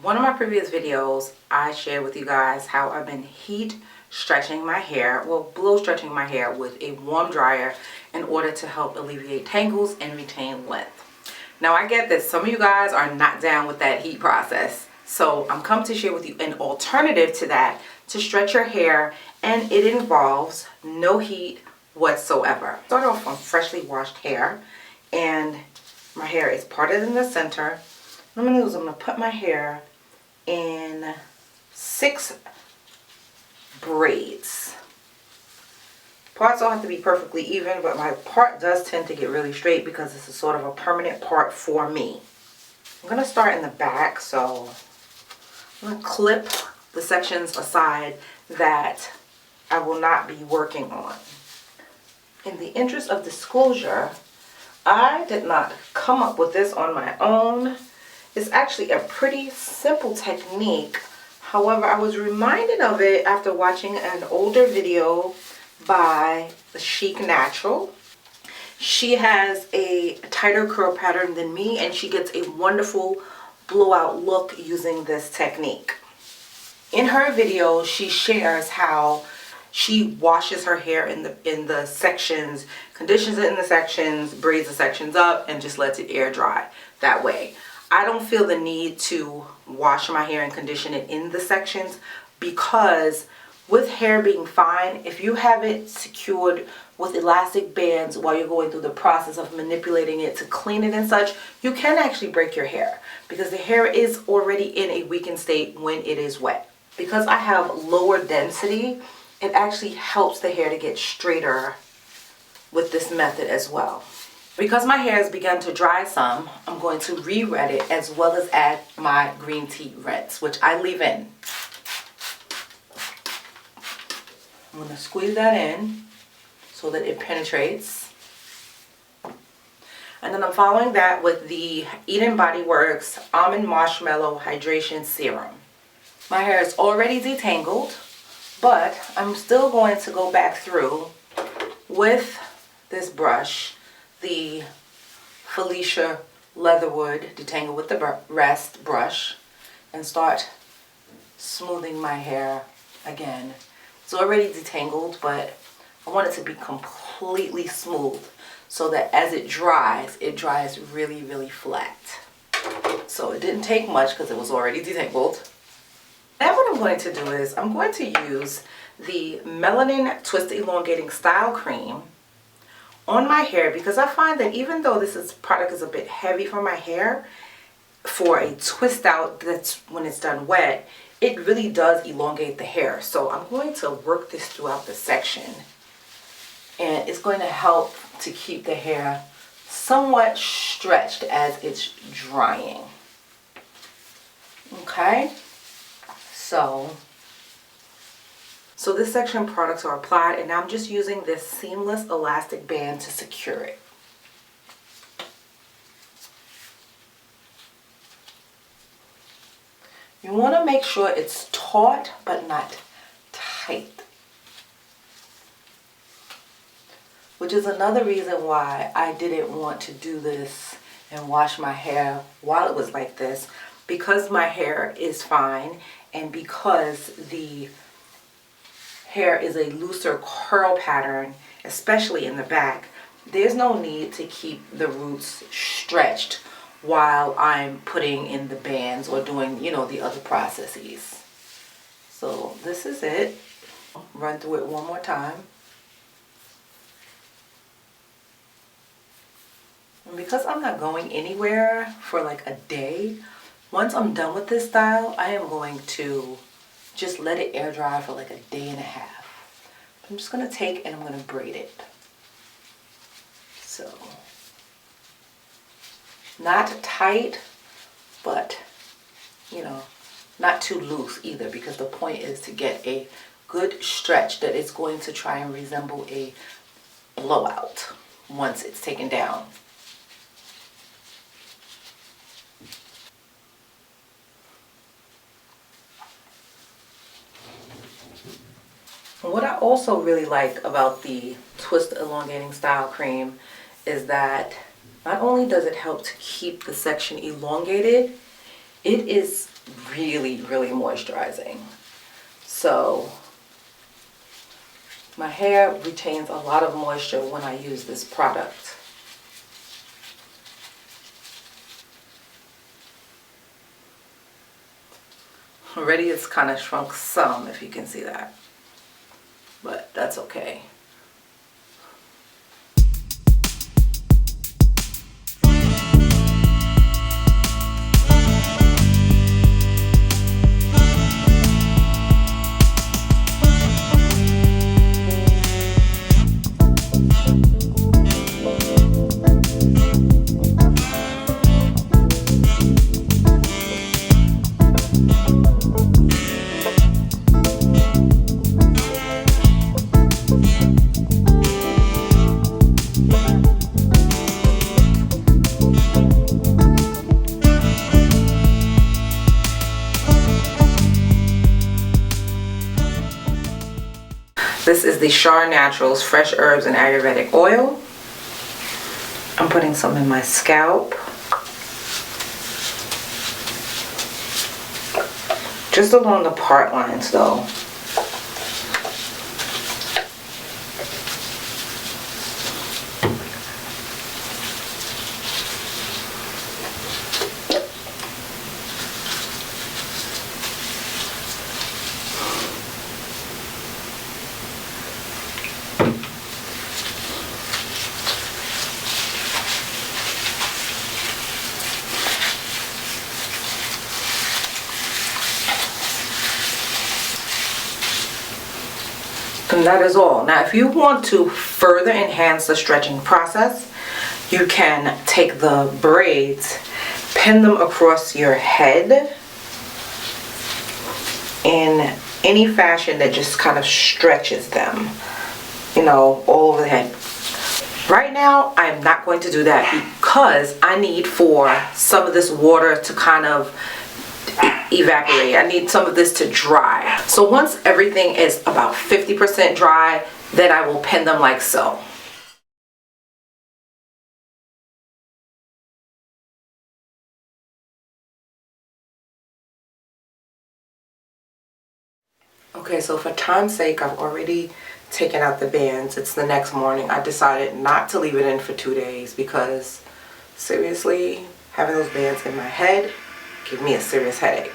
One of my previous videos, I shared with you guys how I've been heat stretching my hair, well, blow stretching my hair with a warm dryer in order to help alleviate tangles and retain length. Now, I get that some of you guys are not down with that heat process, so I'm come to share with you an alternative to that to stretch your hair, and it involves no heat whatsoever. Start off on freshly washed hair, and my hair is parted in the center. What I'm going to do is I'm going to put my hair in 6 braids. Parts don't have to be perfectly even, but my part does tend to get really straight because it's a sort of a permanent part for me. I'm going to start in the back, so I'm going to clip the sections aside that I will not be working on. In the interest of disclosure, I did not come up with this on my own. It's actually a pretty simple technique. However, I was reminded of it after watching an older video by ChicNatural. She has a tighter curl pattern than me, and she gets a wonderful blowout look using this technique. In her video, she shares how she washes her hair in the sections, conditions it in the sections, braids the sections up, and just lets it air dry that way. I don't feel the need to wash my hair and condition it in the sections because with hair being fine, if you have it secured with elastic bands while you're going through the process of manipulating it to clean it and such, you can actually break your hair because the hair is already in a weakened state when it is wet. Because I have lower density, it actually helps the hair to get straighter with this method as well. Because my hair has begun to dry some, I'm going to re-ret it as well as add my green tea rinse, which I leave in. I'm going to squeeze that in so that it penetrates. And then I'm following that with the Bodyworks Almond Marshmallow Hydration Serum. My hair is already detangled, but I'm still going to go back through with this brush, the Felicia Leatherwood Detangle with the Rest brush, and start smoothing my hair again. It's already detangled, but I want it to be completely smooth so that as it dries really, really flat. So it didn't take much because it was already detangled. Now what I'm going to do is I'm going to use the Melanin Twist Elongating Style Cream on my hair because I find that even though this product is a bit heavy for my hair, for a twist out that's when it's done wet, it really does elongate the hair. So I'm going to work this throughout the section, and it's going to help to keep the hair somewhat stretched as it's drying. Okay, so this section products are applied, and now I'm just using this seamless elastic band to secure it. You want to make sure it's taut but not tight, which is another reason why I didn't want to do this and wash my hair while it was like this, because my hair is fine and because the hair is a looser curl pattern, especially in the back. There's no need to keep the roots stretched while I'm putting in the bands or doing, you know, the other processes. So this is it. Run through it one more time. And because I'm not going anywhere for like a day, once I'm done with this style, I am going to just let it air dry for like a day and a half. I'm just going to take and I'm going to braid it. So, not tight, but, you know, not too loose either, because the point is to get a good stretch that is going to try and resemble a blowout once it's taken down. What I also really like about the Twist Elongating Style Cream is that not only does it help to keep the section elongated, It is really, really moisturizing. So my hair retains a lot of moisture when I use this product. Already it's kind of shrunk some, if you can see that, but that's okay. This is the Shar Naturals Fresh Herbs and Ayurvedic Oil. I'm putting some in my scalp. Just along the part lines though. And that is all. Now, if you want to further enhance the stretching process, you can take the braids, pin them across your head in any fashion that just kind of stretches them, you know, all over the head. Right now, I'm not going to do that because I need for some of this water to kind of evaporate. I need some of this to dry. So once everything is about 50% dry, then I will pin them like so. Okay, so for time's sake, I've already taken out the bands. It's the next morning. I decided not to leave it in for 2 days because seriously, having those bands in my head gave me a serious headache.